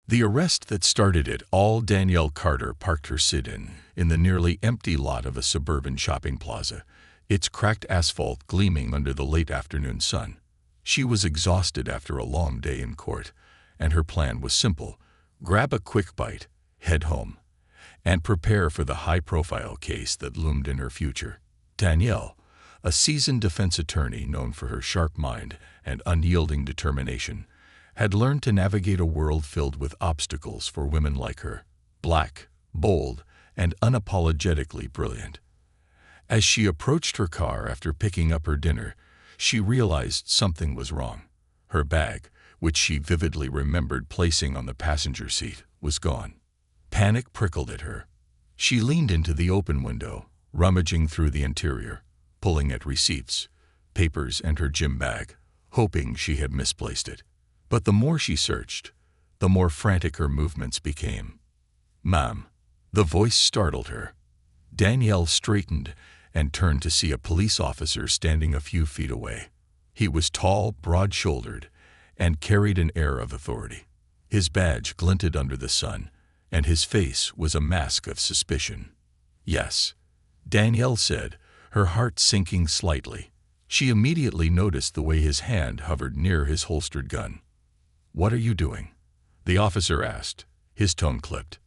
The arrest that started it all. Danielle Carter parked her sit-in in the nearly empty lot of a suburban shopping plaza, its cracked asphalt gleaming under the late afternoon sun. She was exhausted after a long day in court, and her plan was simple: grab a quick bite, head home, and prepare for the high-profile case that loomed in her future. Danielle, a seasoned defense attorney known for her sharp mind and unyielding determination, had learned to navigate a world filled with obstacles for women like her, black, bold, and unapologetically brilliant. As she approached her car after picking up her dinner, she realized something was wrong. Her bag, which she vividly remembered placing on the passenger seat, was gone. Panic prickled at her. She leaned into the open window, rummaging through the interior, pulling at receipts, papers, and her gym bag, hoping she had misplaced it. But the more she searched, the more frantic her movements became. "Ma'am." The voice startled her. Danielle straightened and turned to see a police officer standing a few feet away. He was tall, broad-shouldered, and carried an air of authority. His badge glinted under the sun, and his face was a mask of suspicion. "Yes," Danielle said, her heart sinking slightly. She immediately noticed the way his hand hovered near his holstered gun. "What are you doing?" the officer asked, his tone clipped.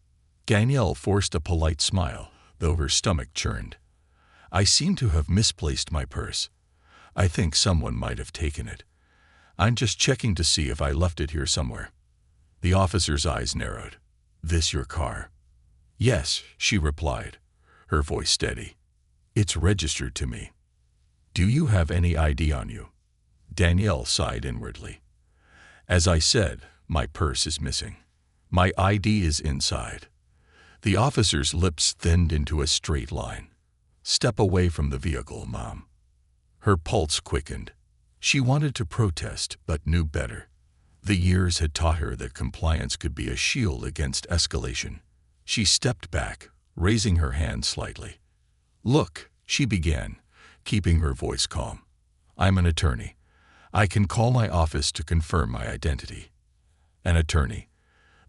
Danielle forced a polite smile, though her stomach churned. "I seem to have misplaced my purse. I think someone might have taken it. I'm just checking to see if I left it here somewhere." The officer's eyes narrowed. "This your car?" "Yes," she replied, her voice steady. "It's registered to me." "Do you have any ID on you?" Danielle sighed inwardly. "As I said, my purse is missing. My ID is inside." The officer's lips thinned into a straight line. "Step away from the vehicle, Mom." Her pulse quickened. She wanted to protest, but knew better. The years had taught her that compliance could be a shield against escalation. She stepped back, raising her hand slightly. "Look," she began, keeping her voice calm. "I'm an attorney. I can call my office to confirm my identity." "An attorney?"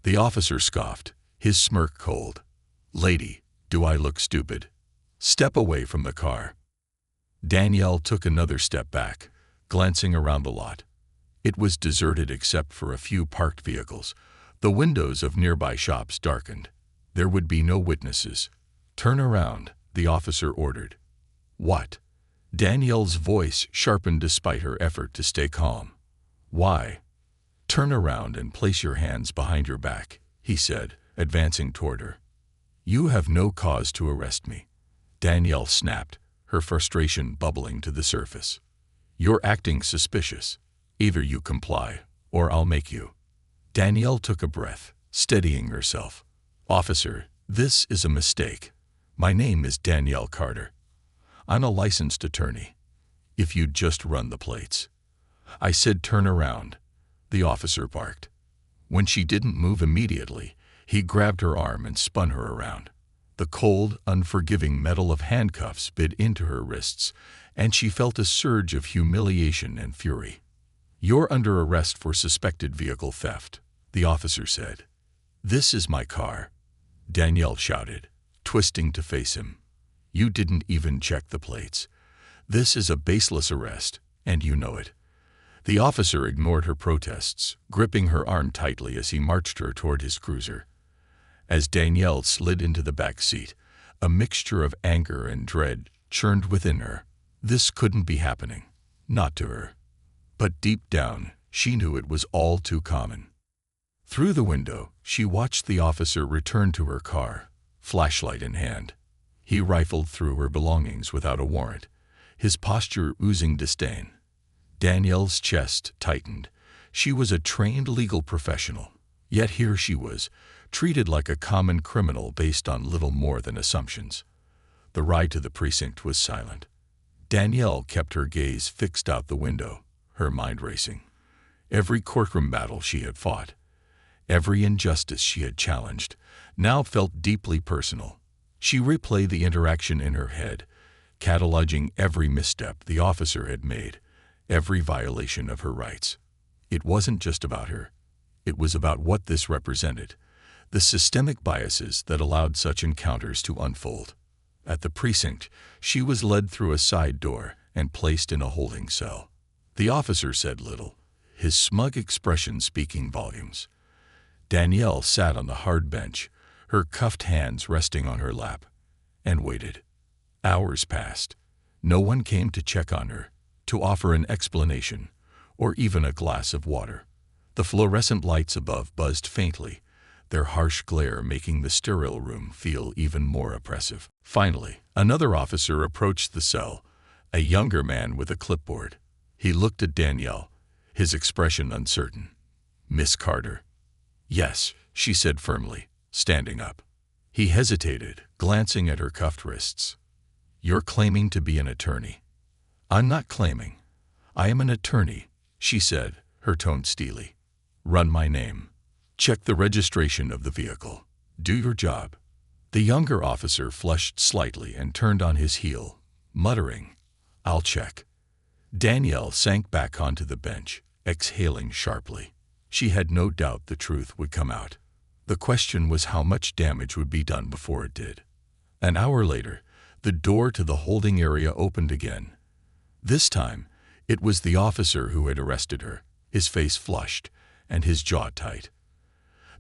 The officer scoffed, his smirk cold. "Lady, do I look stupid? Step away from the car." Danielle took another step back, glancing around the lot. It was deserted except for a few parked vehicles. The windows of nearby shops darkened. There would be no witnesses. "Turn around," the officer ordered. "What?" Danielle's voice sharpened despite her effort to stay calm. "Why?" "Turn around and place your hands behind your back," he said, advancing toward her. "You have no cause to arrest me," Danielle snapped, her frustration bubbling to the surface. "You're acting suspicious. Either you comply, or I'll make you." Danielle took a breath, steadying herself. "Officer, this is a mistake. My name is Danielle Carter. I'm a licensed attorney. If you'd just run the plates." "I said turn around," the officer barked. When she didn't move immediately, he grabbed her arm and spun her around. The cold, unforgiving metal of handcuffs bit into her wrists, and she felt a surge of humiliation and fury. "You're under arrest for suspected vehicle theft," the officer said. "This is my car," Danielle shouted, twisting to face him. "You didn't even check the plates. This is a baseless arrest, and you know it." The officer ignored her protests, gripping her arm tightly as he marched her toward his cruiser. As Danielle slid into the back seat, a mixture of anger and dread churned within her. This couldn't be happening. Not to her. But deep down, she knew it was all too common. Through the window, she watched the officer return to her car, flashlight in hand. He rifled through her belongings without a warrant, his posture oozing disdain. Danielle's chest tightened. She was a trained legal professional, yet here she was, treated like a common criminal based on little more than assumptions. The ride to the precinct was silent. Danielle kept her gaze fixed out the window, her mind racing. Every courtroom battle she had fought, every injustice she had challenged, now felt deeply personal. She replayed the interaction in her head, cataloging every misstep the officer had made, every violation of her rights. It wasn't just about her. It was about what this represented, the systemic biases that allowed such encounters to unfold. At the precinct, she was led through a side door and placed in a holding cell. The officer said little, his smug expression speaking volumes. Danielle sat on the hard bench, her cuffed hands resting on her lap, and waited. Hours passed. No one came to check on her, to offer an explanation, or even a glass of water. The fluorescent lights above buzzed faintly, their harsh glare making the sterile room feel even more oppressive. Finally, another officer approached the cell, a younger man with a clipboard. He looked at Danielle, his expression uncertain. "Miss Carter." "Yes," she said firmly, standing up. He hesitated, glancing at her cuffed wrists. "You're claiming to be an attorney." "I'm not claiming. I am an attorney," she said, her tone steely. "Run my name. Check the registration of the vehicle. Do your job." The younger officer flushed slightly and turned on his heel, muttering, "I'll check." Danielle sank back onto the bench, exhaling sharply. She had no doubt the truth would come out. The question was how much damage would be done before it did. An hour later, the door to the holding area opened again. This time, it was the officer who had arrested her, his face flushed and his jaw tight.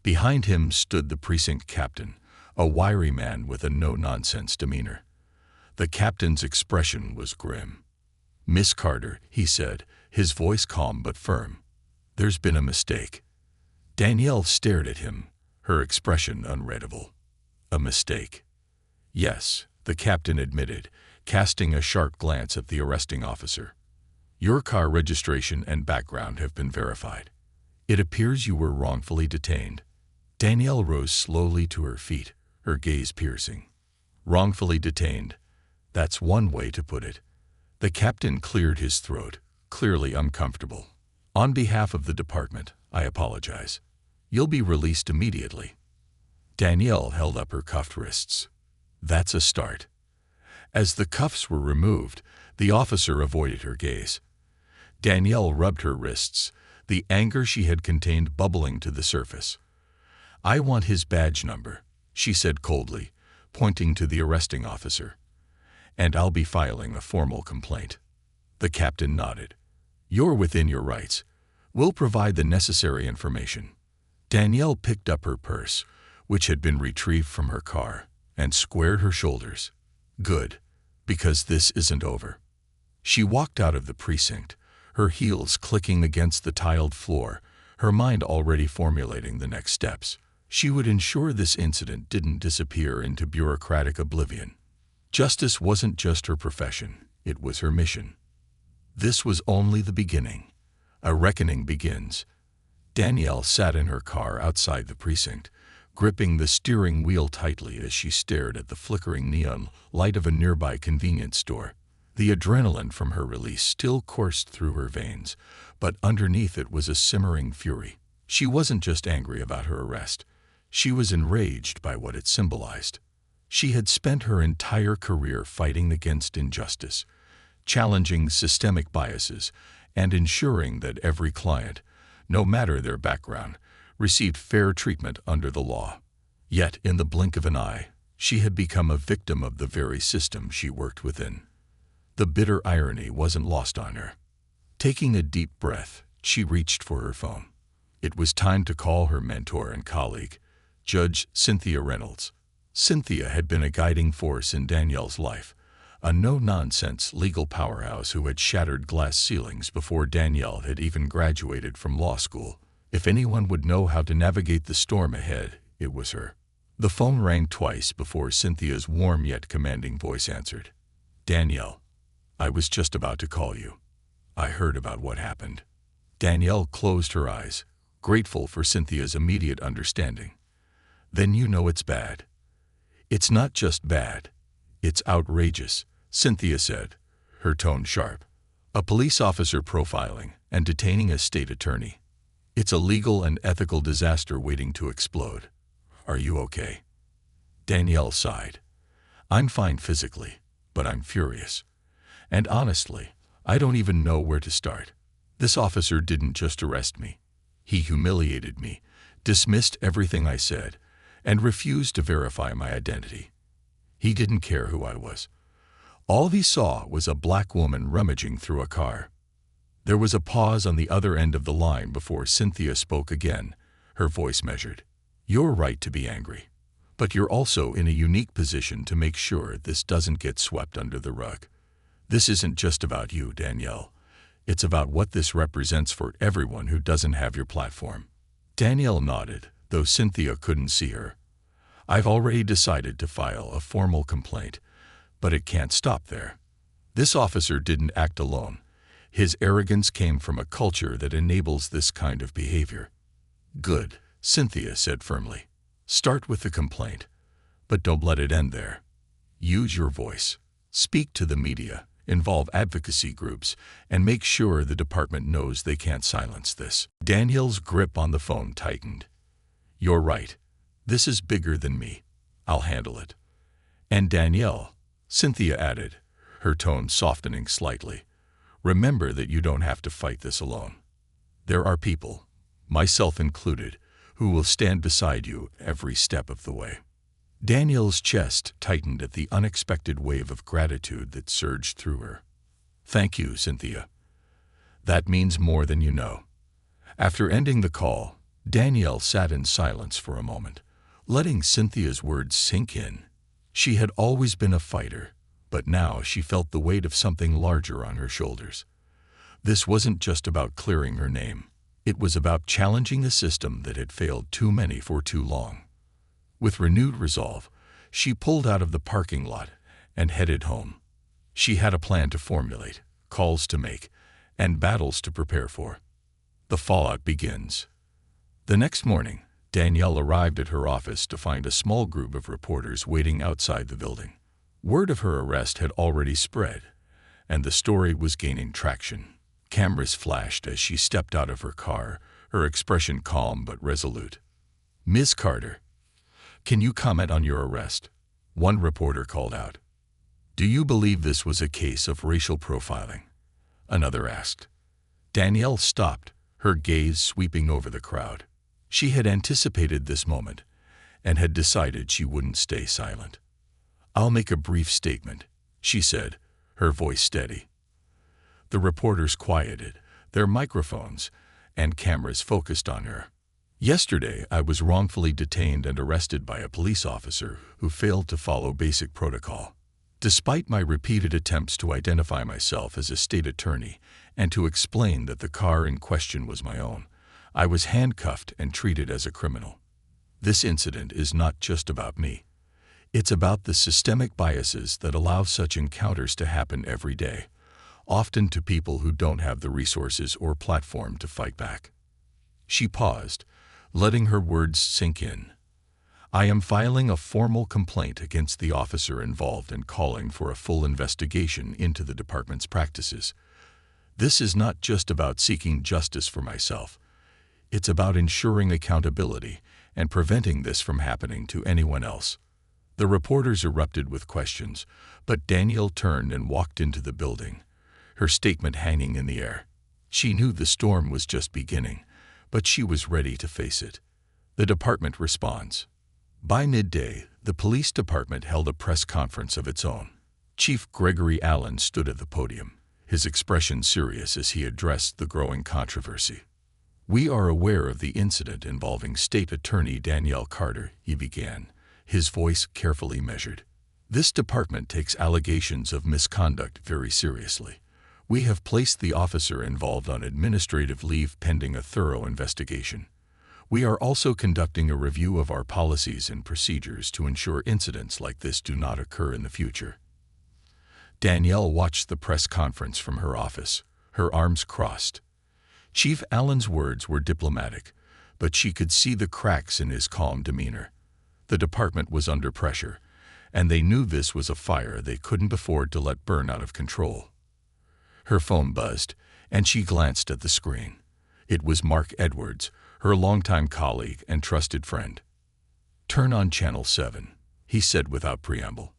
Behind him stood the precinct captain, a wiry man with a no-nonsense demeanor. The captain's expression was grim. "Miss Carter," he said, his voice calm but firm, "there's been a mistake." Danielle stared at him, her expression unreadable. "A mistake?" "Yes," the captain admitted, casting a sharp glance at the arresting officer. "Your car registration and background have been verified. It appears you were wrongfully detained." Danielle rose slowly to her feet, her gaze piercing. "Wrongfully detained. That's one way to put it." The captain cleared his throat, clearly uncomfortable. "On behalf of the department, I apologize. You'll be released immediately." Danielle held up her cuffed wrists. "That's a start." As the cuffs were removed, the officer avoided her gaze. Danielle rubbed her wrists, the anger she had contained bubbling to the surface. "I want his badge number," she said coldly, pointing to the arresting officer. "And I'll be filing a formal complaint." The captain nodded. "You're within your rights. We'll provide the necessary information." Danielle picked up her purse, which had been retrieved from her car, and squared her shoulders. "Good, because this isn't over." She walked out of the precinct, her heels clicking against the tiled floor, her mind already formulating the next steps. She would ensure this incident didn't disappear into bureaucratic oblivion. Justice wasn't just her profession, it was her mission. This was only the beginning. A reckoning begins. Danielle sat in her car outside the precinct, gripping the steering wheel tightly as she stared at the flickering neon light of a nearby convenience store. The adrenaline from her release still coursed through her veins, but underneath it was a simmering fury. She wasn't just angry about her arrest. She was enraged by what it symbolized. She had spent her entire career fighting against injustice, challenging systemic biases, and ensuring that every client, no matter their background, received fair treatment under the law. Yet, in the blink of an eye, she had become a victim of the very system she worked within. The bitter irony wasn't lost on her. Taking a deep breath, she reached for her phone. It was time to call her mentor and colleague, Judge Cynthia Reynolds. Cynthia had been a guiding force in Danielle's life, a no-nonsense legal powerhouse who had shattered glass ceilings before Danielle had even graduated from law school. If anyone would know how to navigate the storm ahead, it was her. The phone rang twice before Cynthia's warm yet commanding voice answered. "Danielle, I was just about to call you. I heard about what happened." Danielle closed her eyes, grateful for Cynthia's immediate understanding. "Then you know it's bad." "It's not just bad. It's outrageous," Cynthia said, her tone sharp. "A police officer profiling and detaining a state attorney. It's a legal and ethical disaster waiting to explode. Are you okay?" Danielle sighed. "I'm fine physically, but I'm furious. And honestly, I don't even know where to start. This officer didn't just arrest me. He humiliated me, dismissed everything I said, and refused to verify my identity. He didn't care who I was. All he saw was a black woman rummaging through a car. There was a pause on the other end of the line before Cynthia spoke again, her voice measured. "You're right to be angry, but you're also in a unique position to make sure this doesn't get swept under the rug. This isn't just about you, Danielle. It's about what this represents for everyone who doesn't have your platform." Danielle nodded, though Cynthia couldn't see her. "I've already decided to file a formal complaint, but it can't stop there. This officer didn't act alone. His arrogance came from a culture that enables this kind of behavior." "Good," Cynthia said firmly. "Start with the complaint, but don't let it end there. Use your voice. Speak to the media, involve advocacy groups, and make sure the department knows they can't silence this." Danielle's grip on the phone tightened. "You're right. This is bigger than me. I'll handle it." "And Danielle," Cynthia added, her tone softening slightly, "remember that you don't have to fight this alone. There are people, myself included, who will stand beside you every step of the way." Danielle's chest tightened at the unexpected wave of gratitude that surged through her. "Thank you, Cynthia. That means more than you know." After ending the call, Danielle sat in silence for a moment, letting Cynthia's words sink in. She had always been a fighter, but now she felt the weight of something larger on her shoulders. This wasn't just about clearing her name. It was about challenging a system that had failed too many for too long. With renewed resolve, she pulled out of the parking lot and headed home. She had a plan to formulate, calls to make, and battles to prepare for. The fallout begins. The next morning, Danielle arrived at her office to find a small group of reporters waiting outside the building. Word of her arrest had already spread, and the story was gaining traction. Cameras flashed as she stepped out of her car, her expression calm but resolute. "Ms. Carter, can you comment on your arrest?" one reporter called out. "Do you believe this was a case of racial profiling?" another asked. Danielle stopped, her gaze sweeping over the crowd. She had anticipated this moment and had decided she wouldn't stay silent. "I'll make a brief statement," she said, her voice steady. The reporters quieted, their microphones and cameras focused on her. "Yesterday, I was wrongfully detained and arrested by a police officer who failed to follow basic protocol. Despite my repeated attempts to identify myself as a state attorney and to explain that the car in question was my own, I was handcuffed and treated as a criminal. This incident is not just about me. It's about the systemic biases that allow such encounters to happen every day, often to people who don't have the resources or platform to fight back." She paused, letting her words sink in. "I am filing a formal complaint against the officer involved and calling for a full investigation into the department's practices. This is not just about seeking justice for myself. It's about ensuring accountability and preventing this from happening to anyone else." The reporters erupted with questions, but Danielle turned and walked into the building, her statement hanging in the air. She knew the storm was just beginning, but she was ready to face it. The department responds. By midday, the police department held a press conference of its own. Chief Gregory Allen stood at the podium, his expression serious as he addressed the growing controversy. "We are aware of the incident involving State Attorney Danielle Carter," he began, his voice carefully measured. "This department takes allegations of misconduct very seriously. We have placed the officer involved on administrative leave pending a thorough investigation. We are also conducting a review of our policies and procedures to ensure incidents like this do not occur in the future." Danielle watched the press conference from her office, her arms crossed. Chief Allen's words were diplomatic, but she could see the cracks in his calm demeanor. The department was under pressure, and they knew this was a fire they couldn't afford to let burn out of control. Her phone buzzed, and she glanced at the screen. It was Mark Edwards, her longtime colleague and trusted friend. "Turn on Channel 7, he said without preamble.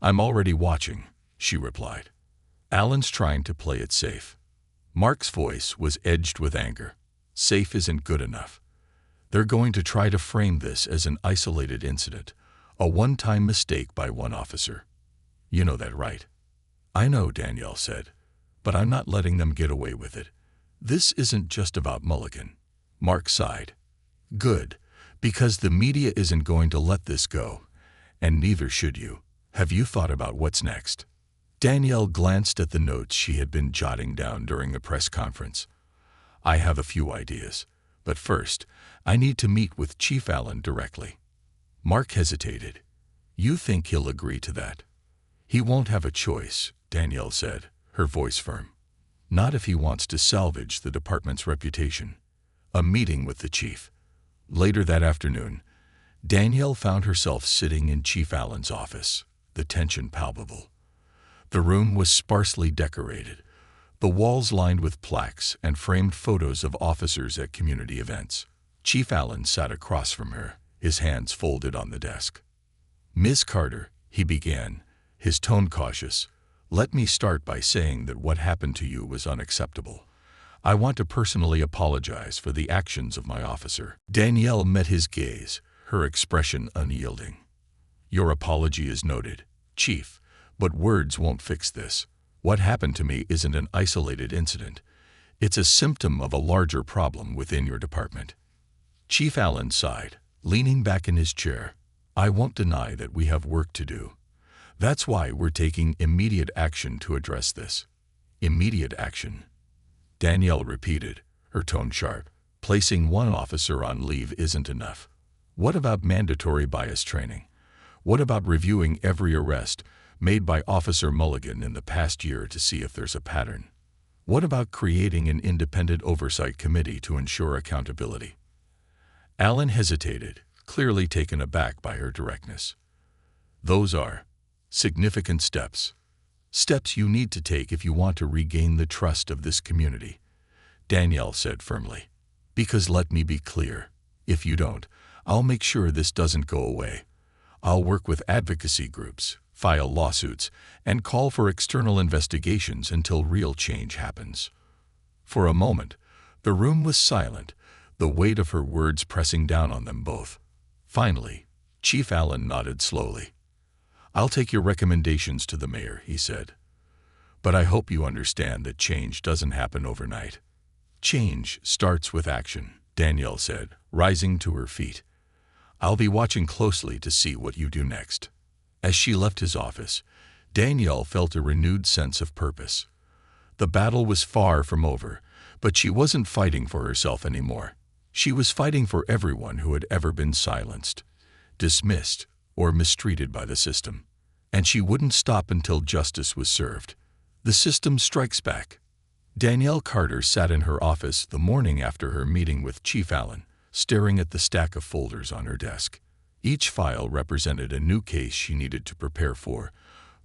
"I'm already watching," she replied. "Allen's trying to play it safe." Mark's voice was edged with anger. Safe isn't good enough. They're going to try to frame this as an isolated incident, a one-time mistake by one officer. You know that, right? I know, Danielle said, but I'm not letting them get away with it. This isn't just about Mulligan. Mark sighed. Good, because the media isn't going to let this go, and neither should you. Have you thought about what's next? Danielle glanced at the notes she had been jotting down during the press conference. I have a few ideas, but first, I need to meet with Chief Allen directly. Mark hesitated. You think he'll agree to that? He won't have a choice, Danielle said, her voice firm. Not if he wants to salvage the department's reputation. A meeting with the chief. Later that afternoon, Danielle found herself sitting in Chief Allen's office, the tension palpable. The room was sparsely decorated, the walls lined with plaques and framed photos of officers at community events. Chief Allen sat across from her, his hands folded on the desk. Ms. Carter, he began, his tone cautious, let me start by saying that what happened to you was unacceptable. I want to personally apologize for the actions of my officer. Danielle met his gaze, her expression unyielding. Your apology is noted, Chief, but words won't fix this. What happened to me isn't an isolated incident. It's a symptom of a larger problem within your department. Chief Allen sighed, leaning back in his chair. I won't deny that we have work to do. That's why we're taking immediate action to address this. Immediate action. Danielle repeated, her tone sharp. Placing one officer on leave isn't enough. What about mandatory bias training? What about reviewing every arrest made by Officer Mulligan in the past year to see if there's a pattern? What about creating an independent oversight committee to ensure accountability? Allen hesitated, clearly taken aback by her directness. Those are significant steps. Steps you need to take if you want to regain the trust of this community, Danielle said firmly. Because let me be clear, if you don't, I'll make sure this doesn't go away. I'll work with advocacy groups, file lawsuits, and call for external investigations until real change happens. For a moment, the room was silent, the weight of her words pressing down on them both. Finally, Chief Allen nodded slowly. I'll take your recommendations to the mayor, he said. But I hope you understand that change doesn't happen overnight. Change starts with action, Danielle said, rising to her feet. I'll be watching closely to see what you do next. As she left his office, Danielle felt a renewed sense of purpose. The battle was far from over, but she wasn't fighting for herself anymore. She was fighting for everyone who had ever been silenced, dismissed, or mistreated by the system. And she wouldn't stop until justice was served. The system strikes back. Danielle Carter sat in her office the morning after her meeting with Chief Allen, staring at the stack of folders on her desk. Each file represented a new case she needed to prepare for,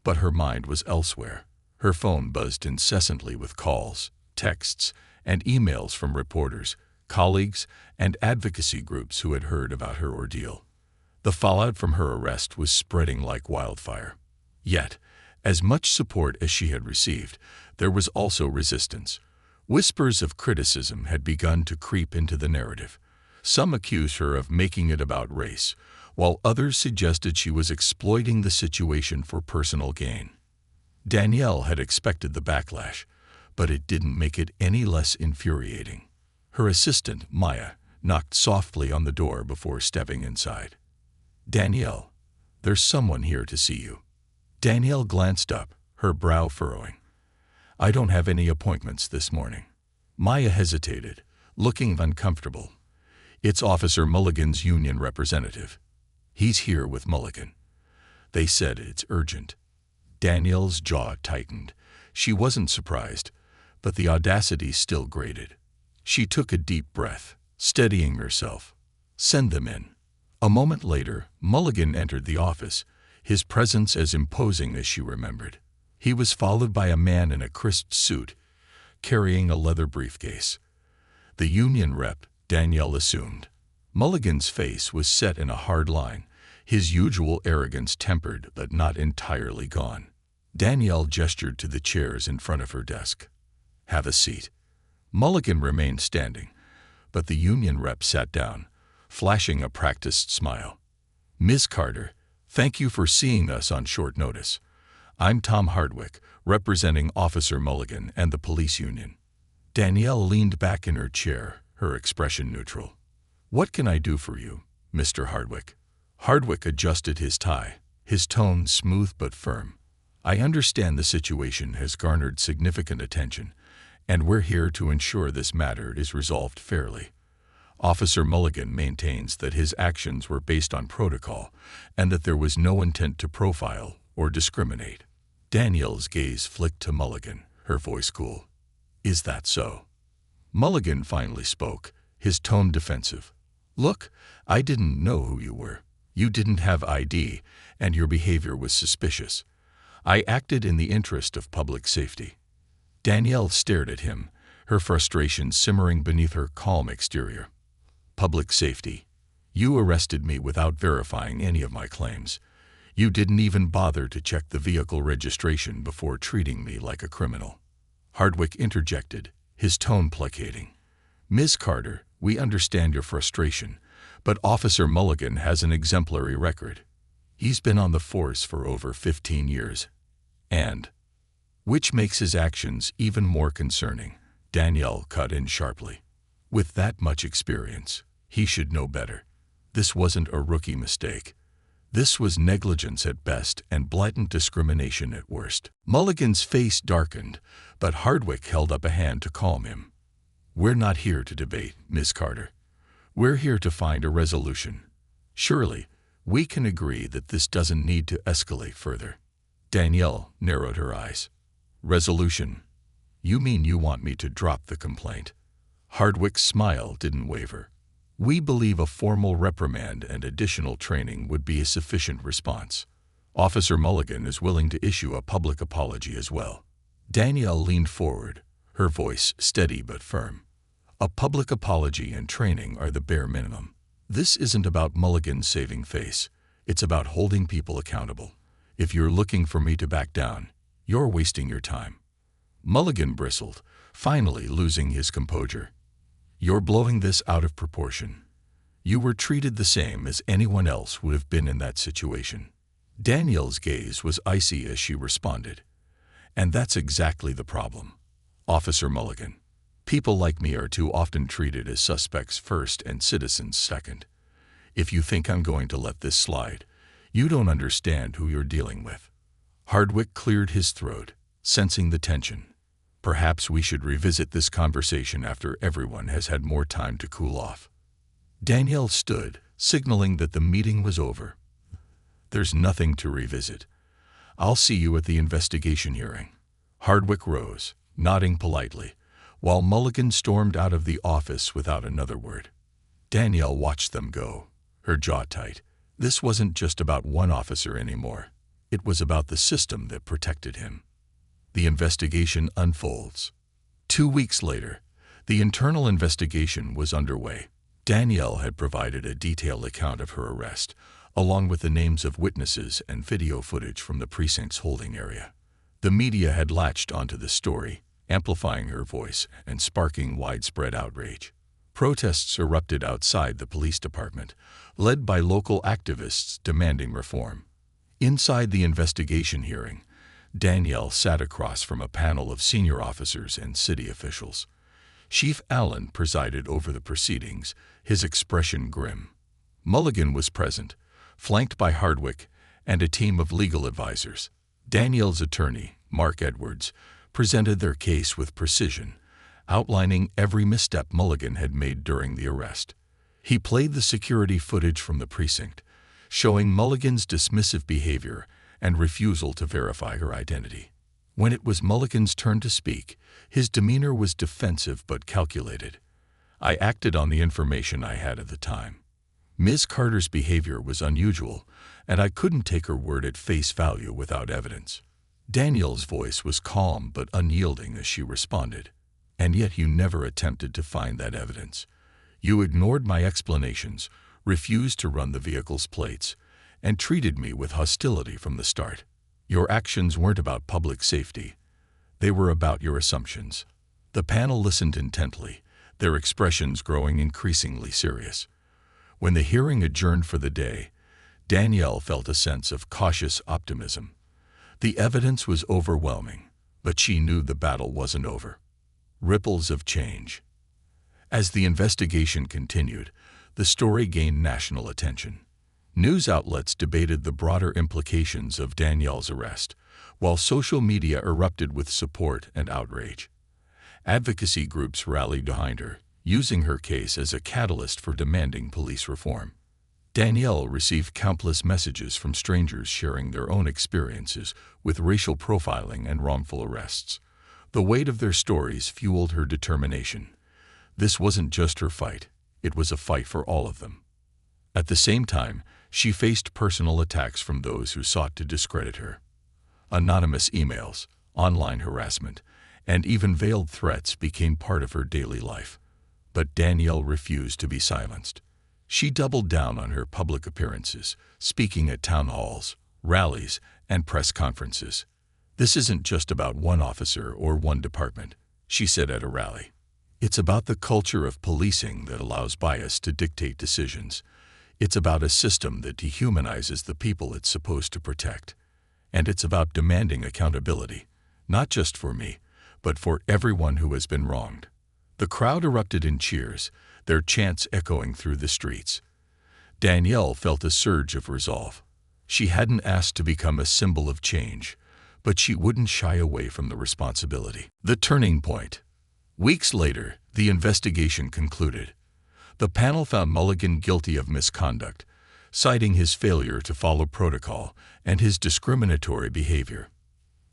but her mind was elsewhere. Her phone buzzed incessantly with calls, texts, and emails from reporters, colleagues, and advocacy groups who had heard about her ordeal. The fallout from her arrest was spreading like wildfire. Yet, as much support as she had received, there was also resistance. Whispers of criticism had begun to creep into the narrative. Some accused her of making it about race, while others suggested she was exploiting the situation for personal gain. Danielle had expected the backlash, but it didn't make it any less infuriating. Her assistant, Maya, knocked softly on the door before stepping inside. Danielle, there's someone here to see you. Danielle glanced up, her brow furrowing. I don't have any appointments this morning. Maya hesitated, looking uncomfortable. It's Officer Mulligan's union representative. He's here with Mulligan. They said it's urgent. Danielle's jaw tightened. She wasn't surprised, but the audacity still grated. She took a deep breath, steadying herself. Send them in. A moment later, Mulligan entered the office, his presence as imposing as she remembered. He was followed by a man in a crisp suit, carrying a leather briefcase. The union rep, Danielle assumed. Mulligan's face was set in a hard line, his usual arrogance tempered but not entirely gone. Danielle gestured to the chairs in front of her desk. Have a seat. Mulligan remained standing, but the union rep sat down, flashing a practiced smile. "Ms. Carter, thank you for seeing us on short notice. I'm Tom Hardwick, representing Officer Mulligan and the police union." Danielle leaned back in her chair, her expression neutral. "What can I do for you, Mr. Hardwick?" Hardwick adjusted his tie, his tone smooth but firm. "I understand the situation has garnered significant attention, and we're here to ensure this matter is resolved fairly. Officer Mulligan maintains that his actions were based on protocol and that there was no intent to profile or discriminate." Danielle's gaze flicked to Mulligan, her voice cool. "Is that so?" Mulligan finally spoke, his tone defensive. "Look, I didn't know who you were. You didn't have ID, and your behavior was suspicious. I acted in the interest of public safety." Danielle stared at him, her frustration simmering beneath her calm exterior. "Public safety? You arrested me without verifying any of my claims. You didn't even bother to check the vehicle registration before treating me like a criminal." Hardwick interjected, his tone placating. "Ms. Carter, we understand your frustration, but Officer Mulligan has an exemplary record. He's been on the force for over 15 years. And which makes his actions even more concerning," Danielle cut in sharply. "With that much experience, he should know better. This wasn't a rookie mistake. This was negligence at best and blatant discrimination at worst." Mulligan's face darkened, but Hardwick held up a hand to calm him. "We're not here to debate, Ms. Carter. We're here to find a resolution. Surely, we can agree that this doesn't need to escalate further." Danielle narrowed her eyes. "Resolution? You mean you want me to drop the complaint?" Hardwick's smile didn't waver. "We believe a formal reprimand and additional training would be a sufficient response. Officer Mulligan is willing to issue a public apology as well." Danielle leaned forward, her voice steady but firm. "A public apology and training are the bare minimum. This isn't about Mulligan saving face. It's about holding people accountable. If you're looking for me to back down, you're wasting your time." Mulligan bristled, finally losing his composure. "You're blowing this out of proportion. You were treated the same as anyone else would have been in that situation." Danielle's gaze was icy as she responded. "And that's exactly the problem, Officer Mulligan. People like me are too often treated as suspects first and citizens second. If you think I'm going to let this slide, you don't understand who you're dealing with." Hardwick cleared his throat, sensing the tension. "Perhaps we should revisit this conversation after everyone has had more time to cool off." Danielle stood, signaling that the meeting was over. "There's nothing to revisit. I'll see you at the investigation hearing." Hardwick rose, nodding politely, while Mulligan stormed out of the office without another word. Danielle watched them go, her jaw tight. This wasn't just about one officer anymore. It was about the system that protected him. The investigation unfolds. 2 weeks later, the internal investigation was underway. Danielle had provided a detailed account of her arrest, along with the names of witnesses and video footage from the precinct's holding area. The media had latched onto the story, amplifying her voice and sparking widespread outrage. Protests erupted outside the police department, led by local activists demanding reform. Inside the investigation hearing, Danielle sat across from a panel of senior officers and city officials. Chief Allen presided over the proceedings, his expression grim. Mulligan was present, flanked by Hardwick and a team of legal advisors. Danielle's attorney, Mark Edwards, presented their case with precision, outlining every misstep Mulligan had made during the arrest. He played the security footage from the precinct, showing Mulligan's dismissive behavior and refusal to verify her identity. When it was Mulligan's turn to speak, his demeanor was defensive but calculated. "I acted on the information I had at the time. Ms. Carter's behavior was unusual, and I couldn't take her word at face value without evidence." Danielle's voice was calm but unyielding as she responded. "And yet you never attempted to find that evidence. You ignored my explanations, refused to run the vehicle's plates, and treated me with hostility from the start. Your actions weren't about public safety. They were about your assumptions." The panel listened intently, their expressions growing increasingly serious. When the hearing adjourned for the day, Danielle felt a sense of cautious optimism. The evidence was overwhelming, but she knew the battle wasn't over. Ripples of change. As the investigation continued, the story gained national attention. News outlets debated the broader implications of Danielle's arrest, while social media erupted with support and outrage. Advocacy groups rallied behind her, using her case as a catalyst for demanding police reform. Danielle received countless messages from strangers sharing their own experiences with racial profiling and wrongful arrests. The weight of their stories fueled her determination. This wasn't just her fight, it was a fight for all of them. At the same time, she faced personal attacks from those who sought to discredit her. Anonymous emails, online harassment, and even veiled threats became part of her daily life. But Danielle refused to be silenced. She doubled down on her public appearances, speaking at town halls, rallies, and press conferences. "This isn't just about one officer or one department," she said at a rally. "It's about the culture of policing that allows bias to dictate decisions. It's about a system that dehumanizes the people it's supposed to protect. And it's about demanding accountability, not just for me, but for everyone who has been wronged." The crowd erupted in cheers, their chants echoing through the streets. Danielle felt a surge of resolve. She hadn't asked to become a symbol of change, but she wouldn't shy away from the responsibility. The turning point. Weeks later, the investigation concluded. The panel found Mulligan guilty of misconduct, citing his failure to follow protocol and his discriminatory behavior.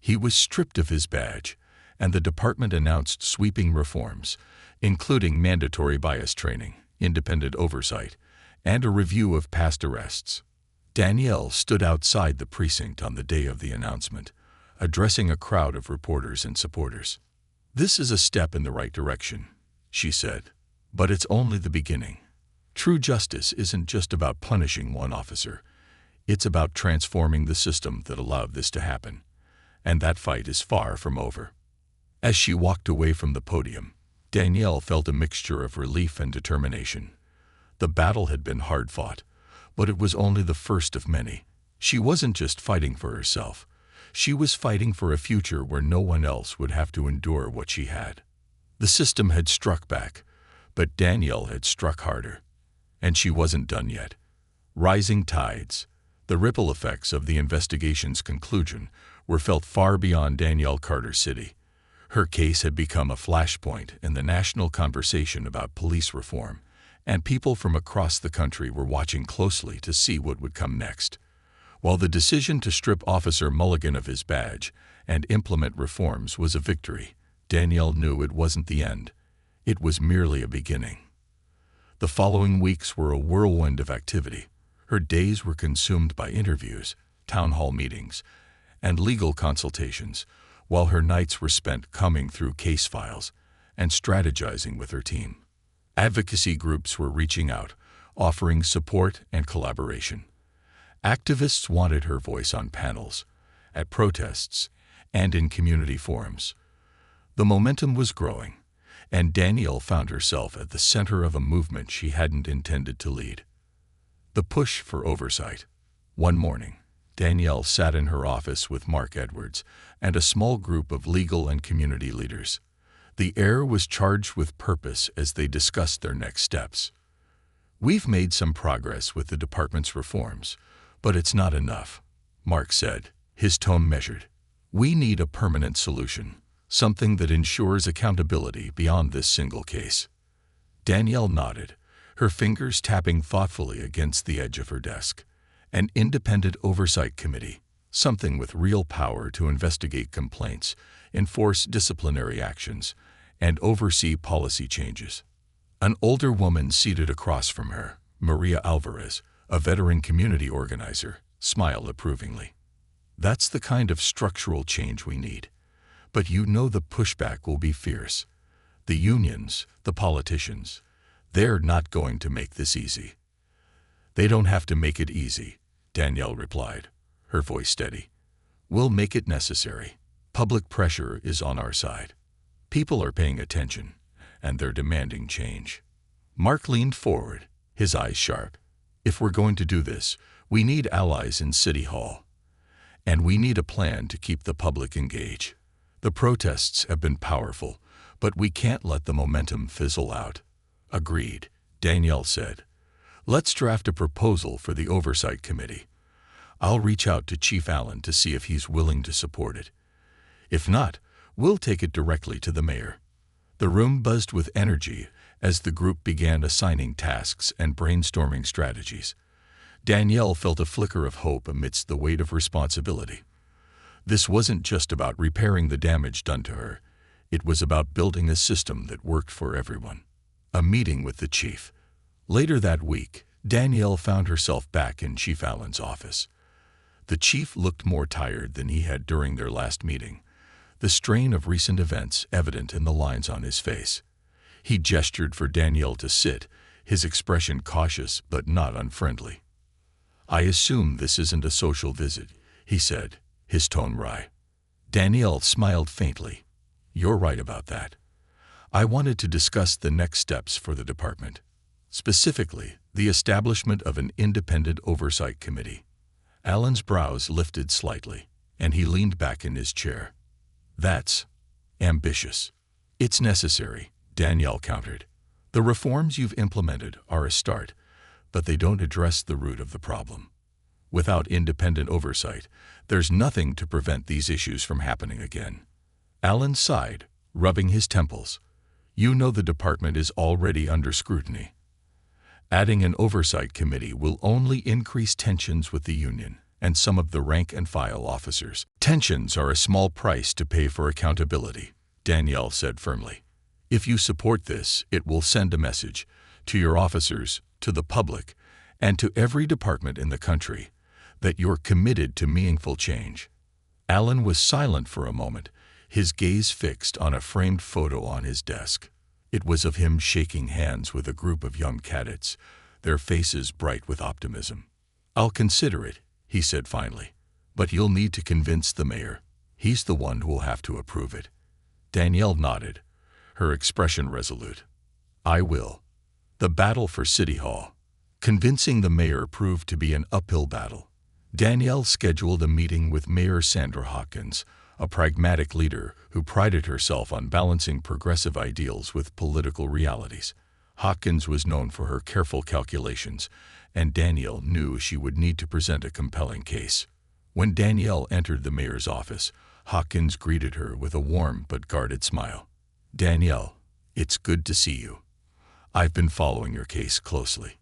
He was stripped of his badge, and the department announced sweeping reforms, including mandatory bias training, independent oversight, and a review of past arrests. Danielle stood outside the precinct on the day of the announcement, addressing a crowd of reporters and supporters. "This is a step in the right direction," she said, "but it's only the beginning. True justice isn't just about punishing one officer. It's about transforming the system that allowed this to happen. And that fight is far from over." As she walked away from the podium, Danielle felt a mixture of relief and determination. The battle had been hard-fought, but it was only the first of many. She wasn't just fighting for herself. She was fighting for a future where no one else would have to endure what she had. The system had struck back, but Danielle had struck harder. And she wasn't done yet. Rising tides, the ripple effects of the investigation's conclusion, were felt far beyond Danielle Carter City. Her case had become a flashpoint in the national conversation about police reform, and people from across the country were watching closely to see what would come next. While the decision to strip Officer Mulligan of his badge and implement reforms was a victory, Danielle knew it wasn't the end. It was merely a beginning. The following weeks were a whirlwind of activity. Her days were consumed by interviews, town hall meetings, and legal consultations, while her nights were spent combing through case files and strategizing with her team. Advocacy groups were reaching out, offering support and collaboration. Activists wanted her voice on panels, at protests, and in community forums. The momentum was growing, and Danielle found herself at the center of a movement she hadn't intended to lead. The push for oversight. One morning, Danielle sat in her office with Mark Edwards and a small group of legal and community leaders. The air was charged with purpose as they discussed their next steps. "We've made some progress with the department's reforms, but it's not enough," Mark said, his tone measured. "We need a permanent solution, something that ensures accountability beyond this single case." Danielle nodded, her fingers tapping thoughtfully against the edge of her desk. An independent oversight committee, something with real power to investigate complaints, enforce disciplinary actions, and oversee policy changes. An older woman seated across from her, Maria Alvarez, a veteran community organizer, smiled approvingly. "That's the kind of structural change we need. But you know the pushback will be fierce. The unions, the politicians, they're not going to make this easy." "They don't have to make it easy," Danielle replied, her voice steady. "We'll make it necessary. Public pressure is on our side. People are paying attention, and they're demanding change. Mark leaned forward, his eyes sharp. If we're going to do this, we need allies in City Hall. And we need a plan to keep the public engaged. The protests have been powerful, but we can't let the momentum fizzle out. Agreed, Danielle said. Let's draft a proposal for the Oversight Committee. I'll reach out to Chief Allen to see if he's willing to support it. If not, we'll take it directly to the mayor. The room buzzed with energy as the group began assigning tasks and brainstorming strategies. Danielle felt a flicker of hope amidst the weight of responsibility. This wasn't just about repairing the damage done to her. It was about building a system that worked for everyone. A meeting with the chief. Later that week, Danielle found herself back in Chief Allen's office. The chief looked more tired than he had during their last meeting, the strain of recent events evident in the lines on his face. He gestured for Danielle to sit, his expression cautious but not unfriendly. "I assume this isn't a social visit," he said, his tone wry. Danielle smiled faintly. "You're right about that. I wanted to discuss the next steps for the department. Specifically, the establishment of an independent oversight committee." Allen's brows lifted slightly, and he leaned back in his chair. "That's ambitious." "It's necessary," Danielle countered. "The reforms you've implemented are a start, but they don't address the root of the problem. Without independent oversight, there's nothing to prevent these issues from happening again." Allen sighed, rubbing his temples. "You know the department is already under scrutiny. Adding an oversight committee will only increase tensions with the union and some of the rank-and-file officers. Tensions are a small price to pay for accountability," Danielle said firmly. "If you support this, it will send a message to your officers, to the public, and to every department in the country that you're committed to meaningful change." Allen was silent for a moment, his gaze fixed on a framed photo on his desk. It was of him shaking hands with a group of young cadets, their faces bright with optimism. "I'll consider it," he said finally, "but you'll need to convince the mayor. He's the one who will have to approve it." Danielle nodded, her expression resolute. "I will." The battle for City Hall. Convincing the mayor proved to be an uphill battle. Danielle scheduled a meeting with Mayor Sandra Hawkins, a pragmatic leader who prided herself on balancing progressive ideals with political realities. Hawkins was known for her careful calculations, and Danielle knew she would need to present a compelling case. When Danielle entered the mayor's office, Hawkins greeted her with a warm but guarded smile. "Danielle, it's good to see you. I've been following your case closely."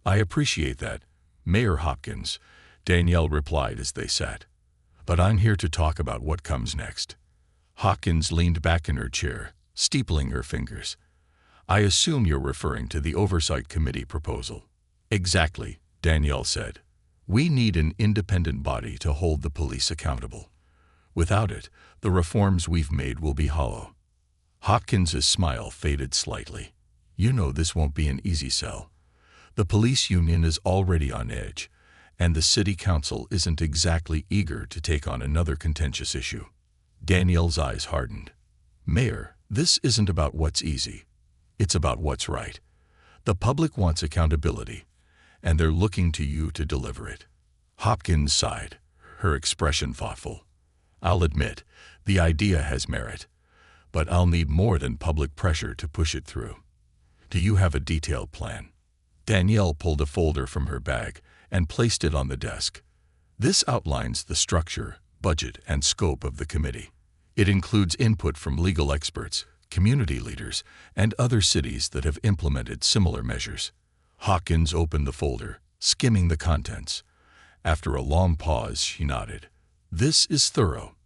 "I appreciate that, Mayor Hopkins," Danielle replied as they sat. "But I'm here to talk about what comes next." Hawkins leaned back in her chair, steepling her fingers. "I assume you're referring to the Oversight Committee proposal." "Exactly," Danielle said. "We need an independent body to hold the police accountable. Without it, the reforms we've made will be hollow." Hopkins's smile faded slightly. "You know this won't be an easy sell. The police union is already on edge, and the city council isn't exactly eager to take on another contentious issue." Danielle's eyes hardened. "Mayor, this isn't about what's easy. It's about what's right. The public wants accountability, and they're looking to you to deliver it." Hopkins sighed, her expression thoughtful. "I'll admit, the idea has merit, but I'll need more than public pressure to push it through. Do you have a detailed plan?" Danielle pulled a folder from her bag and placed it on the desk. "This outlines the structure, budget, and scope of the committee. It includes input from legal experts, community leaders, and other cities that have implemented similar measures." Hawkins opened the folder, skimming the contents. After a long pause, she nodded. "This is thorough.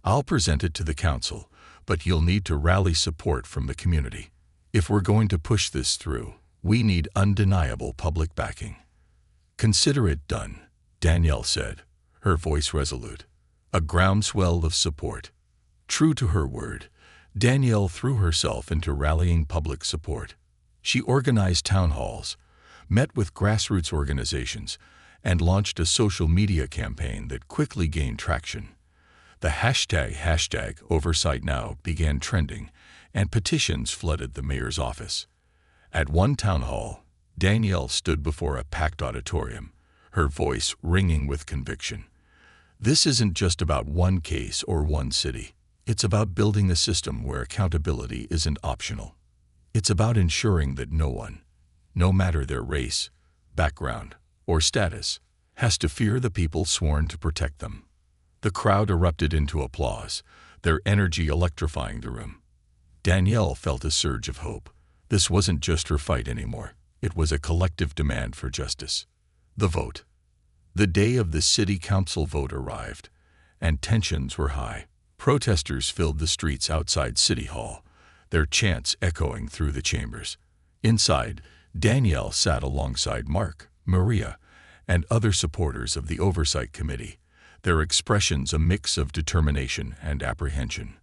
I'll present it to the council, but you'll need to rally support from the community. If we're going to push this through, we need undeniable public backing." "Consider it done," Danielle said, her voice resolute. A groundswell of support. True to her word, Danielle threw herself into rallying public support. She organized town halls, met with grassroots organizations, and launched a social media campaign that quickly gained traction. The #OversightNow began trending, and petitions flooded the mayor's office. At one town hall, Danielle stood before a packed auditorium, her voice ringing with conviction. This isn't just about one case or one city. It's about building a system where accountability isn't optional. It's about ensuring that no one, no matter their race, background, or status, has to fear the people sworn to protect them. The crowd erupted into applause, their energy electrifying the room. Danielle felt a surge of hope. This wasn't just her fight anymore. It was a collective demand for justice. The vote. The day of the city council vote arrived, and tensions were high. Protesters filled the streets outside City Hall, their chants echoing through the chambers. Inside, Danielle sat alongside Mark, Maria, and other supporters of the Oversight Committee, their expressions a mix of determination and apprehension.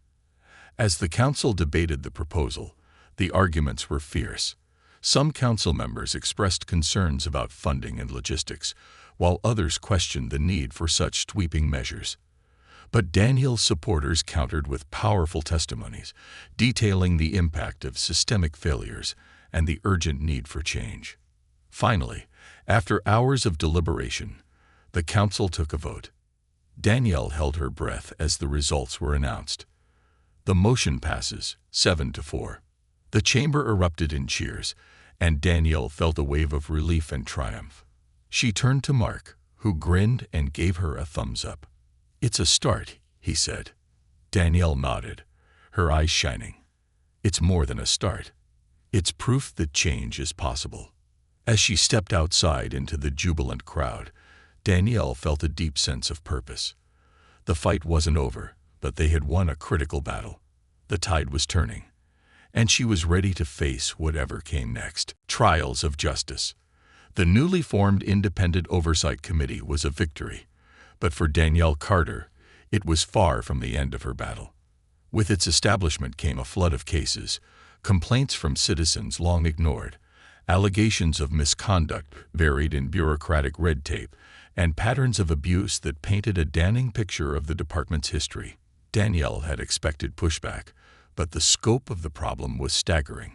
As the council debated the proposal, the arguments were fierce. Some council members expressed concerns about funding and logistics, while others questioned the need for such sweeping measures. But Danielle's supporters countered with powerful testimonies, detailing the impact of systemic failures and the urgent need for change. Finally, after hours of deliberation, the council took a vote. Danielle held her breath as the results were announced. The motion passes, 7-4. The chamber erupted in cheers, and Danielle felt a wave of relief and triumph. She turned to Mark, who grinned and gave her a thumbs up. "It's a start," he said. Danielle nodded, her eyes shining. "It's more than a start. It's proof that change is possible." As she stepped outside into the jubilant crowd, Danielle felt a deep sense of purpose. The fight wasn't over, but they had won a critical battle. The tide was turning, and she was ready to face whatever came next. Trials of justice. The newly formed Independent Oversight Committee was a victory, but for Danielle Carter, it was far from the end of her battle. With its establishment came a flood of cases, complaints from citizens long ignored, allegations of misconduct buried in bureaucratic red tape, and patterns of abuse that painted a damning picture of the department's history. Danielle had expected pushback, but the scope of the problem was staggering.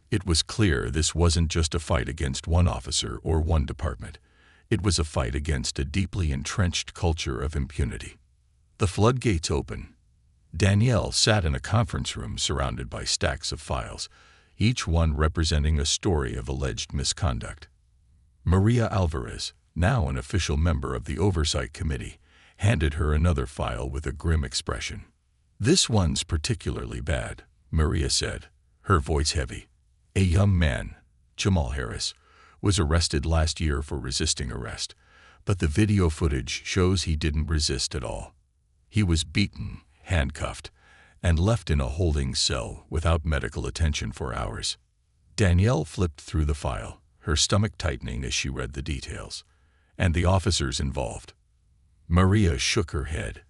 It was clear this wasn't just a fight against one officer or one department. It was a fight against a deeply entrenched culture of impunity. The floodgates opened. Danielle sat in a conference room surrounded by stacks of files, each one representing a story of alleged misconduct. Maria Alvarez, now an official member of the Oversight Committee, handed her another file with a grim expression. "This one's particularly bad," Maria said, her voice heavy. "A young man, Jamal Harris, was arrested last year for resisting arrest, but the video footage shows he didn't resist at all. He was beaten, handcuffed, and left in a holding cell without medical attention for hours." Danielle flipped through the file, her stomach tightening as she read the details. "And the officers involved?" Maria shook her head.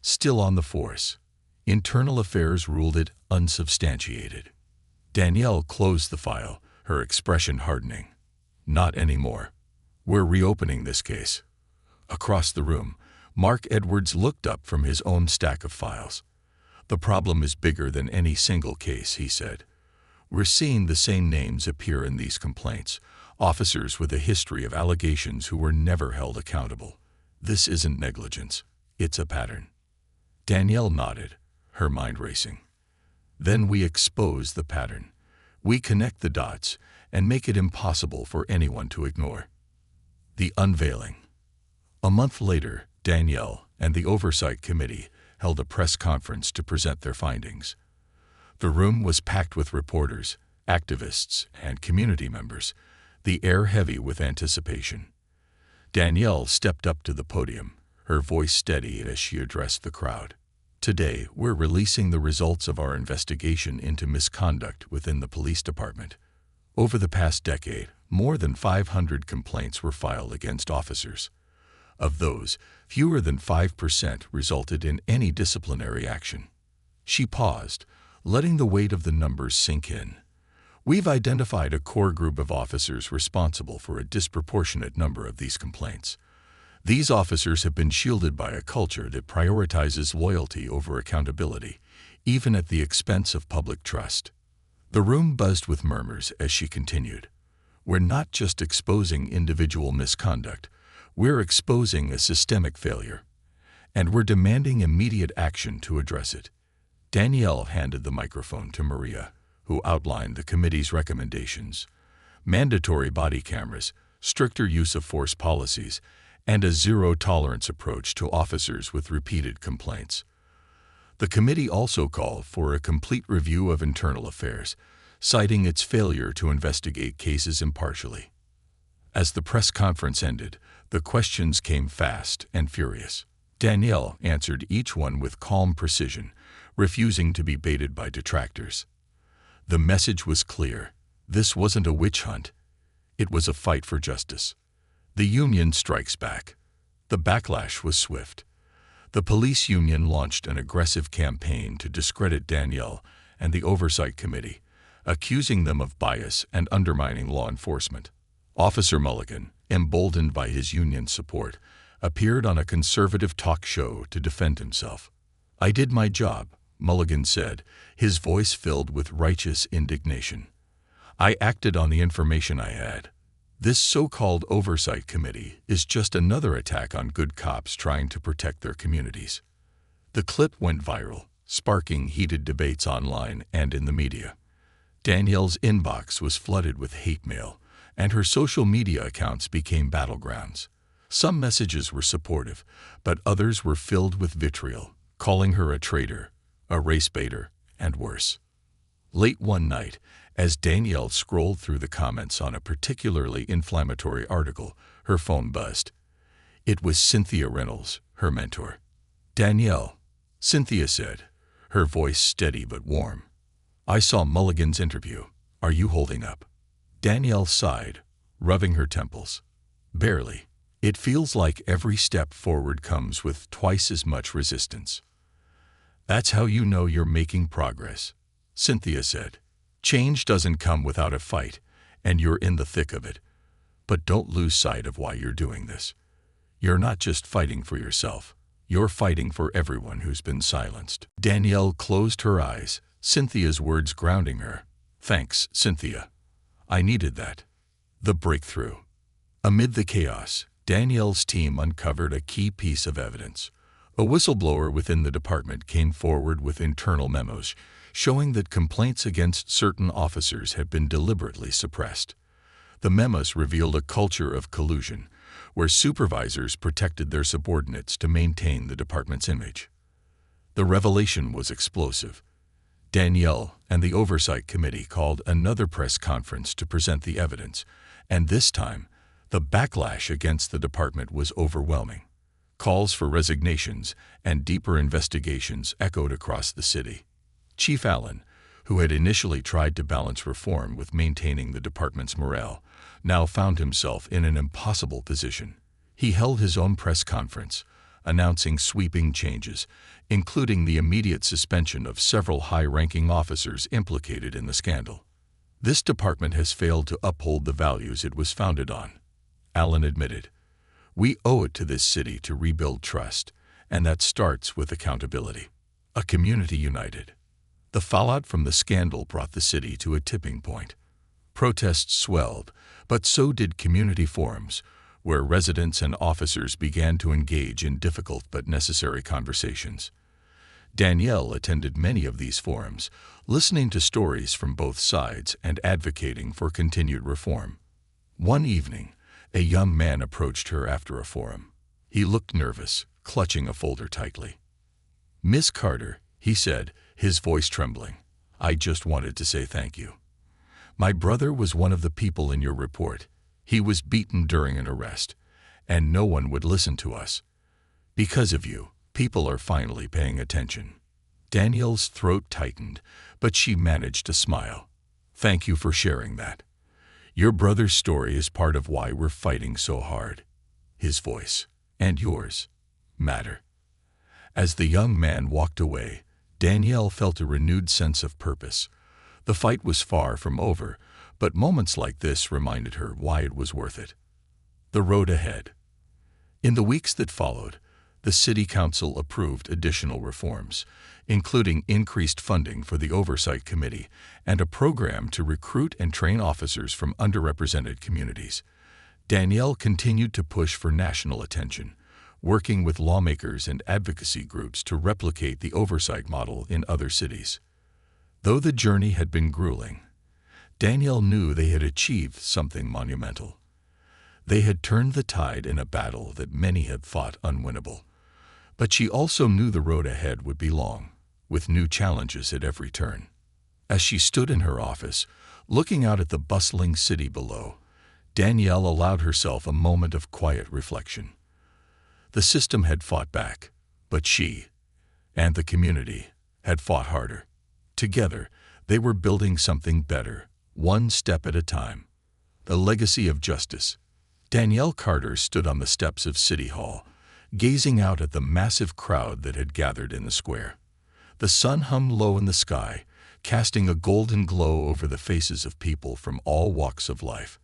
"Still on the force. Internal Affairs ruled it unsubstantiated." Danielle closed the file, her expression hardening. "Not anymore. We're reopening this case." Across the room, Mark Edwards looked up from his own stack of files. "The problem is bigger than any single case," he said. "We're seeing the same names appear in these complaints, officers with a history of allegations who were never held accountable. This isn't negligence. It's a pattern." Danielle nodded, her mind racing. "Then we expose the pattern. We connect the dots and make it impossible for anyone to ignore." The unveiling. A month later, Danielle and the Oversight Committee held a press conference to present their findings. The room was packed with reporters, activists, and community members, the air heavy with anticipation. Danielle stepped up to the podium, her voice steady as she addressed the crowd. "Today, we're releasing the results of our investigation into misconduct within the police department. Over the past decade, more than 500 complaints were filed against officers. Of those, fewer than 5% resulted in any disciplinary action." She paused, letting the weight of the numbers sink in. "We've identified a core group of officers responsible for a disproportionate number of these complaints. These officers have been shielded by a culture that prioritizes loyalty over accountability, even at the expense of public trust. The room buzzed with murmurs as she continued. We're not just exposing individual misconduct, we're exposing a systemic failure. And we're demanding immediate action to address it. Danielle handed the microphone to Maria, who outlined the committee's recommendations: mandatory body cameras, stricter use of force policies, and a zero-tolerance approach to officers with repeated complaints. The committee also called for a complete review of internal affairs, citing its failure to investigate cases impartially. As the press conference ended, the questions came fast and furious. Danielle answered each one with calm precision, refusing to be baited by detractors. The message was clear. This wasn't a witch hunt. It was a fight for justice. The union strikes back. The backlash was swift. The police union launched an aggressive campaign to discredit Danielle and the Oversight Committee, accusing them of bias and undermining law enforcement. Officer Mulligan, emboldened by his union support, appeared on a conservative talk show to defend himself. "I did my job," Mulligan said, his voice filled with righteous indignation. "I acted on the information I had. This so-called Oversight Committee is just another attack on good cops trying to protect their communities." The clip went viral, sparking heated debates online and in the media. Danielle's inbox was flooded with hate mail, and her social media accounts became battlegrounds. Some messages were supportive, but others were filled with vitriol, calling her a traitor, a race baiter, and worse. Late one night, as Danielle scrolled through the comments on a particularly inflammatory article, her phone buzzed. It was Cynthia Reynolds, her mentor. "Danielle," Cynthia said, her voice steady but warm. "I saw Mulligan's interview. Are you holding up?" Danielle sighed, rubbing her temples. "Barely. It feels like every step forward comes with twice as much resistance." "That's how you know you're making progress," Cynthia said. "Change doesn't come without a fight, and you're in the thick of it. But don't lose sight of why you're doing this. You're not just fighting for yourself. You're fighting for everyone who's been silenced." Danielle closed her eyes, Cynthia's words grounding her. "Thanks, Cynthia. I needed that." The breakthrough. Amid the chaos, Danielle's team uncovered a key piece of evidence. A whistleblower within the department came forward with internal memos showing that complaints against certain officers had been deliberately suppressed. The memos revealed a culture of collusion, where supervisors protected their subordinates to maintain the department's image. The revelation was explosive. Danielle and the Oversight Committee called another press conference to present the evidence, and this time, the backlash against the department was overwhelming. Calls for resignations and deeper investigations echoed across the city. Chief Allen, who had initially tried to balance reform with maintaining the department's morale, now found himself in an impossible position. He held his own press conference, announcing sweeping changes, including the immediate suspension of several high-ranking officers implicated in the scandal. "This department has failed to uphold the values it was founded on," Allen admitted. "We owe it to this city to rebuild trust, and that starts with accountability. A community united." The fallout from the scandal brought the city to a tipping point. Protests swelled, but so did community forums, where residents and officers began to engage in difficult but necessary conversations. Danielle attended many of these forums, listening to stories from both sides and advocating for continued reform. One evening, a young man approached her after a forum. He looked nervous, clutching a folder tightly. "Miss Carter," he said, his voice trembling, "I just wanted to say thank you. My brother was one of the people in your report. He was beaten during an arrest, and no one would listen to us. Because of you, people are finally paying attention." Danielle's throat tightened, but she managed to smile. "Thank you for sharing that. Your brother's story is part of why we're fighting so hard. His voice, and yours, matter." As the young man walked away, Danielle felt a renewed sense of purpose. The fight was far from over, but moments like this reminded her why it was worth it. The road ahead. In the weeks that followed, The City Council approved additional reforms, including increased funding for the Oversight Committee and a program to recruit and train officers from underrepresented communities. Danielle continued to push for national attention, working with lawmakers and advocacy groups to replicate the oversight model in other cities. Though the journey had been grueling, Danielle knew they had achieved something monumental. They had turned the tide in a battle that many had thought unwinnable. But she also knew the road ahead would be long, with new challenges at every turn. As she stood in her office, looking out at the bustling city below, Danielle allowed herself a moment of quiet reflection. The system had fought back, but she, and the community, had fought harder. Together, they were building something better, one step at a time. The legacy of justice. Danielle Carter stood on the steps of City Hall, gazing out at the massive crowd that had gathered in the square. The sun hummed low in the sky, casting a golden glow over the faces of people from all walks of life.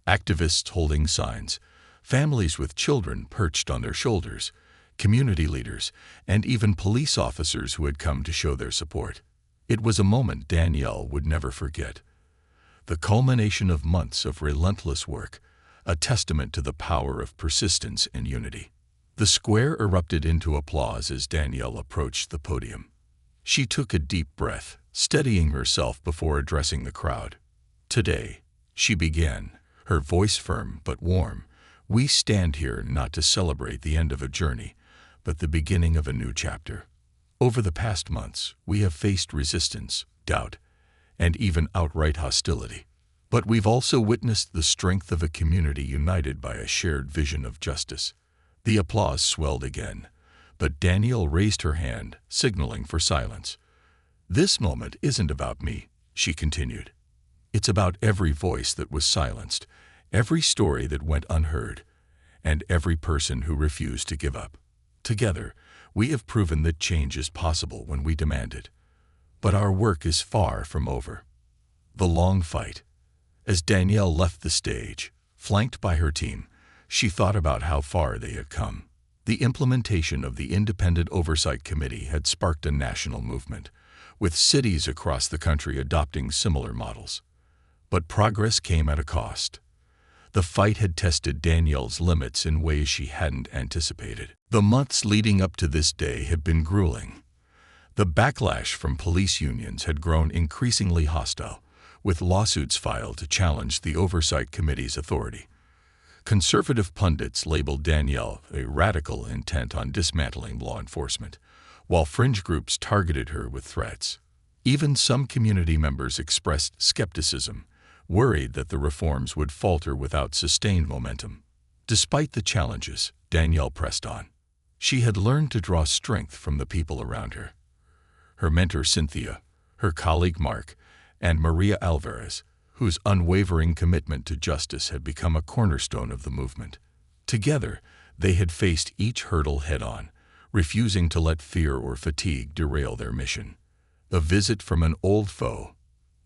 Activists holding signs, families with children perched on their shoulders, community leaders, and even police officers who had come to show their support. It was a moment Danielle would never forget. The culmination of months of relentless work, a testament to the power of persistence and unity. The square erupted into applause as Danielle approached the podium. She took a deep breath, steadying herself before addressing the crowd. Today, she began, her voice firm but warm, we stand here not to celebrate the end of a journey, but the beginning of a new chapter. Over the past months, we have faced resistance, doubt, and even outright hostility. But we've also witnessed the strength of a community united by a shared vision of justice. The applause swelled again, but Danielle raised her hand, signaling for silence. This moment isn't about me, she continued. It's about every voice that was silenced, every story that went unheard, and every person who refused to give up. Together, we have proven that change is possible when we demand it. But our work is far from over. The long fight. As Danielle left the stage, flanked by her team, she thought about how far they had come. The implementation of the Independent Oversight Committee had sparked a national movement, with cities across the country adopting similar models. But progress came at a cost. The fight had tested Danielle's limits in ways she hadn't anticipated. The months leading up to this day had been grueling. The backlash from police unions had grown increasingly hostile, with lawsuits filed to challenge the Oversight Committee's authority. Conservative pundits labeled Danielle a radical intent on dismantling law enforcement, while fringe groups targeted her with threats. Even some community members expressed skepticism, worried that the reforms would falter without sustained momentum. Despite the challenges, Danielle pressed on. She had learned to draw strength from the people around her. Her mentor Cynthia, her colleague Mark, and Maria Alvarez, whose unwavering commitment to justice had become a cornerstone of the movement. Together, they had faced each hurdle head-on, refusing to let fear or fatigue derail their mission. A visit from an old foe.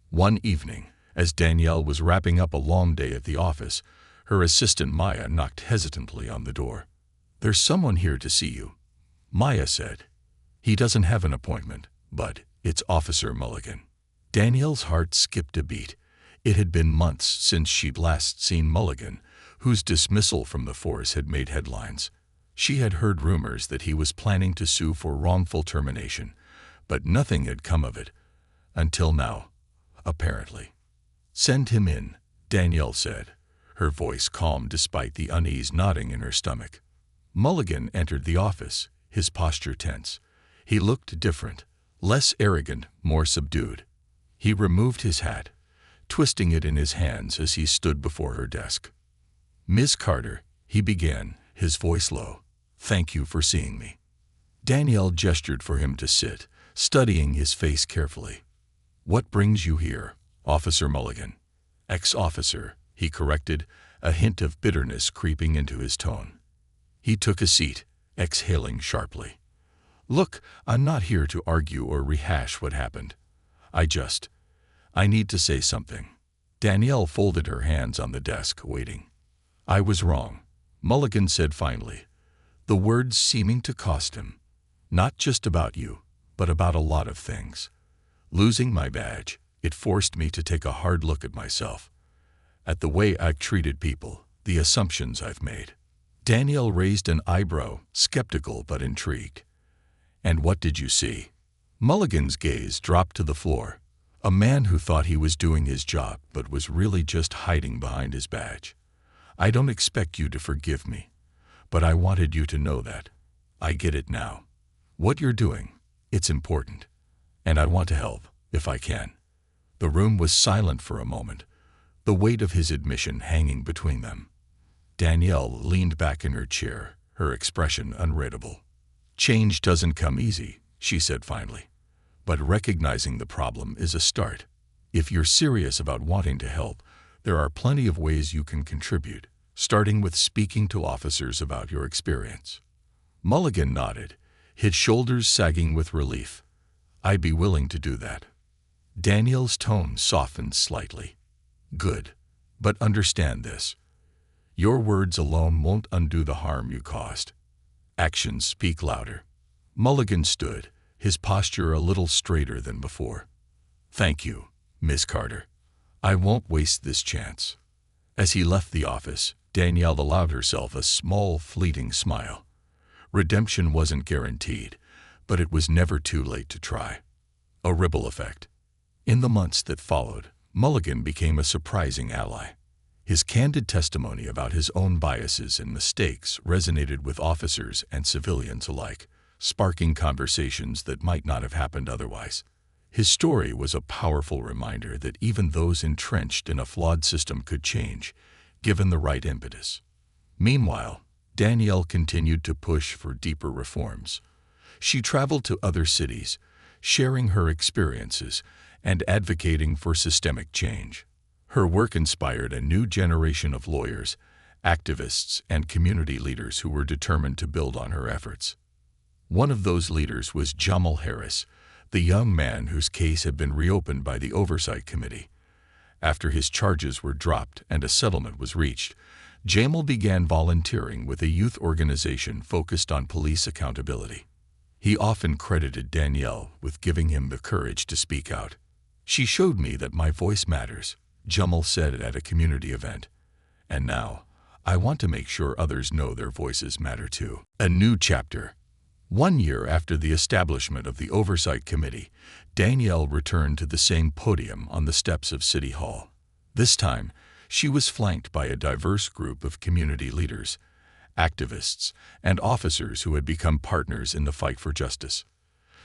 One evening, as Danielle was wrapping up a long day at the office, her assistant Maya knocked hesitantly on the door. "There's someone here to see you," Maya said. "He doesn't have an appointment, but it's Officer Mulligan." Danielle's heart skipped a beat. It had been months since she'd last seen Mulligan, whose dismissal from the force had made headlines. She had heard rumors that he was planning to sue for wrongful termination, but nothing had come of it. Until now, apparently. "Send him in," Danielle said, her voice calm despite the unease knotting in her stomach. Mulligan entered the office, his posture tense. He looked different, less arrogant, more subdued. He removed his hat, twisting it in his hands as he stood before her desk. "Miss Carter," he began, his voice low, "thank you for seeing me." Danielle gestured for him to sit, studying his face carefully. "What brings you here, Officer Mulligan?" "Ex-officer," he corrected, a hint of bitterness creeping into his tone. He took a seat, exhaling sharply. "Look, I'm not here to argue or rehash what happened. I need to say something." Danielle folded her hands on the desk, waiting. "I was wrong," Mulligan said finally. the words seeming to cost him. Not just about you, but about a lot of things. Losing my badge, it forced me to take a hard look at myself, at the way I've treated people, the assumptions I've made. Danielle raised an eyebrow, skeptical but intrigued. And what did you see? Mulligan's gaze dropped to the floor. A man who thought he was doing his job but was really just hiding behind his badge. I don't expect you to forgive me, but I wanted you to know that. I get it now. What you're doing, it's important. And I want to help, if I can. The room was silent for a moment, the weight of his admission hanging between them. Danielle leaned back in her chair, her expression unreadable. Change doesn't come easy, she said finally. But recognizing the problem is a start. If you're serious about wanting to help, there are plenty of ways you can contribute, starting with speaking to officers about your experience. Mulligan nodded, his shoulders sagging with relief. I'd be willing to do that. Danielle's tone softened slightly. Good. But understand this. Your words alone won't undo the harm you caused. Actions speak louder. Mulligan stood, his posture a little straighter than before. Thank you, Miss Carter. I won't waste this chance. As he left the office, Danielle allowed herself a small, fleeting smile. Redemption wasn't guaranteed, but it was never too late to try. A ripple effect. In the months that followed, Mulligan became a surprising ally. His candid testimony about his own biases and mistakes resonated with officers and civilians alike, sparking conversations that might not have happened otherwise. His story was a powerful reminder that even those entrenched in a flawed system could change, given the right impetus. Meanwhile, Danielle continued to push for deeper reforms. She traveled to other cities, sharing her experiences and advocating for systemic change. Her work inspired a new generation of lawyers, activists, and community leaders who were determined to build on her efforts. One of those leaders was Jamal Harris, the young man whose case had been reopened by the Oversight Committee. After his charges were dropped and a settlement was reached, Jamal began volunteering with a youth organization focused on police accountability. He often credited Danielle with giving him the courage to speak out. She showed me that my voice matters, Jamal said at a community event. And now, I want to make sure others know their voices matter too. A new chapter. 1 year after the establishment of the Oversight Committee, Danielle returned to the same podium on the steps of City Hall. This time, she was flanked by a diverse group of community leaders, activists, and officers who had become partners in the fight for justice.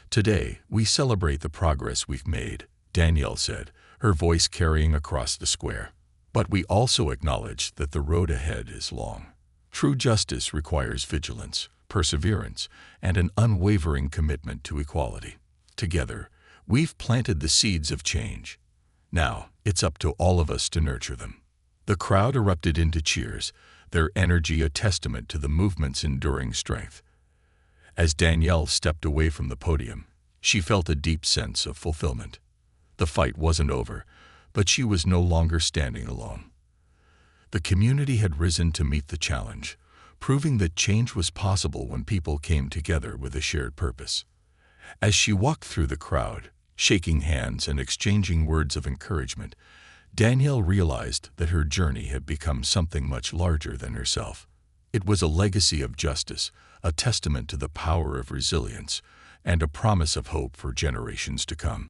Today, we celebrate the progress we've made, Danielle said, her voice carrying across the square. But we also acknowledge that the road ahead is long. True justice requires vigilance, perseverance, and an unwavering commitment to equality. Together, we've planted the seeds of change. Now, it's up to all of us to nurture them. The crowd erupted into cheers, their energy a testament to the movement's enduring strength. As Danielle stepped away from the podium, she felt a deep sense of fulfillment. The fight wasn't over, but she was no longer standing alone. The community had risen to meet the challenge, proving that change was possible when people came together with a shared purpose. As she walked through the crowd, shaking hands and exchanging words of encouragement, Danielle realized that her journey had become something much larger than herself. It was a legacy of justice, a testament to the power of resilience, and a promise of hope for generations to come.